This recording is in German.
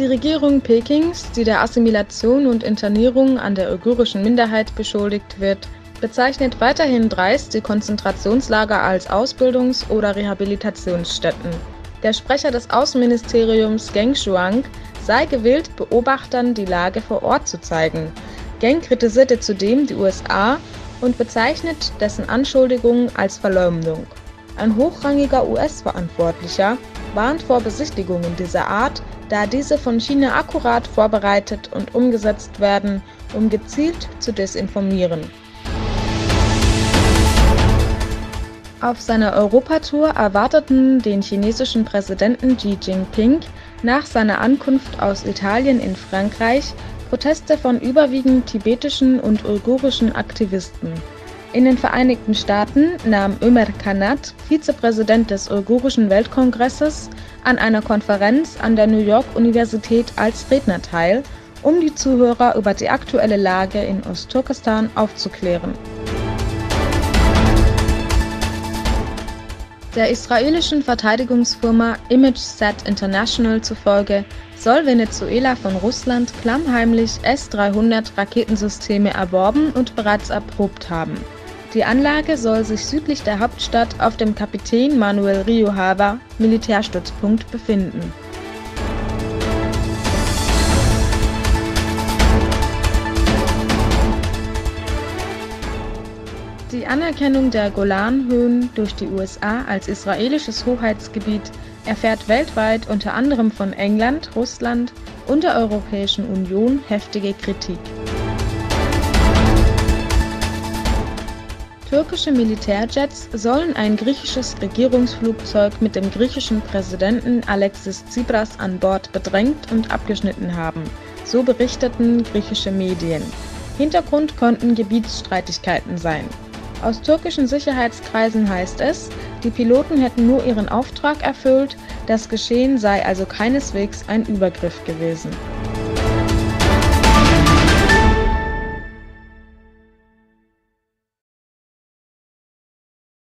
Die Regierung Pekings, die der Assimilation und Internierung an der uigurischen Minderheit beschuldigt wird, bezeichnet weiterhin dreist die Konzentrationslager als Ausbildungs- oder Rehabilitationsstätten. Der Sprecher des Außenministeriums Geng Shuang sei gewillt, Beobachtern die Lage vor Ort zu zeigen. Geng kritisierte zudem die USA und bezeichnet dessen Anschuldigungen als Verleumdung. Ein hochrangiger US-Verantwortlicher warnt vor Besichtigungen dieser Art, da diese von China akkurat vorbereitet und umgesetzt werden, um gezielt zu desinformieren. Auf seiner Europatour erwarteten den chinesischen Präsidenten Xi Jinping nach seiner Ankunft aus Italien in Frankreich Proteste von überwiegend tibetischen und uigurischen Aktivisten. In den Vereinigten Staaten nahm Ömer Kanat, Vizepräsident des Uigurischen Weltkongresses, an einer Konferenz an der New York Universität als Redner teil, um die Zuhörer über die aktuelle Lage in Ostturkestan aufzuklären. Der israelischen Verteidigungsfirma ImageSat International zufolge soll Venezuela von Russland klammheimlich S-300 Raketensysteme erworben und bereits erprobt haben. Die Anlage soll sich südlich der Hauptstadt auf dem Capitán Manuel Rio Hava Militärstützpunkt befinden. Die Anerkennung der Golanhöhen durch die USA als israelisches Hoheitsgebiet erfährt weltweit unter anderem von England, Russland und der Europäischen Union heftige Kritik. Türkische Militärjets sollen ein griechisches Regierungsflugzeug mit dem griechischen Präsidenten Alexis Tsipras an Bord bedrängt und abgeschnitten haben, so berichteten griechische Medien. Hintergrund konnten Gebietsstreitigkeiten sein. Aus türkischen Sicherheitskreisen heißt es, die Piloten hätten nur ihren Auftrag erfüllt, das Geschehen sei also keineswegs ein Übergriff gewesen.